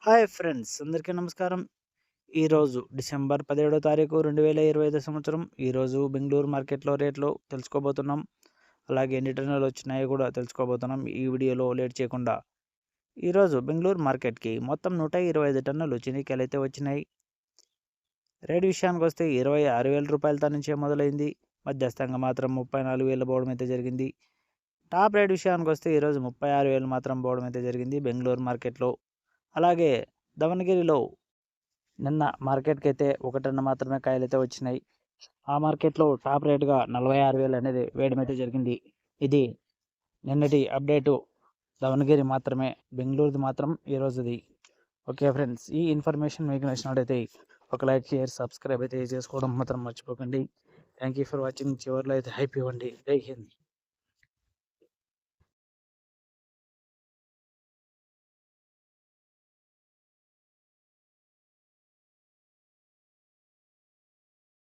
Hi friends, అందరికీ నమస్కారం. ఈరోజు డిసెంబర్ 17వ తారీఖు 2025 సంవత్సరం. ఈరోజు బెంగళూరు మార్కెట్లో రేట్లు తెలుసుకోబోతున్నాం. అలాగే ఎన్ని టన్నులు వచ్చినాయో కూడా తెలుసుకోబోతున్నాం ఈ వీడియోలో లేట్ చేయకుండా. ఈరోజు బెంగళూరు మార్కెట్కి మొత్తం 125 టన్నులు చెనిక్కాయలు అయితే వచ్చినాయి. రేటు విషయానికి వస్తే 26,000 రూపాయలతో నుంచే మొదలైంది. మధ్యస్థంగా మాత్రం 34,000 పోవడం అయితే జరిగింది. టాప్ రేట్ విషయానికి వస్తే ఈరోజు 36,000 మాత్రం పోవడం అయితే జరిగింది బెంగళూరు మార్కెట్లో. అలాగే దావణగిరిలో నిన్న మార్కెట్కి అయితే 1 టన్ను మాత్రమే కాయలు అయితే వచ్చినాయి. ఆ మార్కెట్లో టాప్ రేటుగా 46,000 అనేది వేయడం అయితే జరిగింది. ఇది నిన్నటి అప్డేటు. దావణగిరి మాత్రమే, బెంగళూరుది మాత్రం ఈరోజుది. ఓకే ఫ్రెండ్స్, ఈ ఇన్ఫర్మేషన్ మీకు నచ్చినట్టయితే ఒక లైక్, షేర్, సబ్స్క్రైబ్ అయితే చేసుకోవడం మాత్రం మర్చిపోకండి. Thank you for watching. చివరిలో అయితే హైప్ ఇవ్వండి. జై హింద్.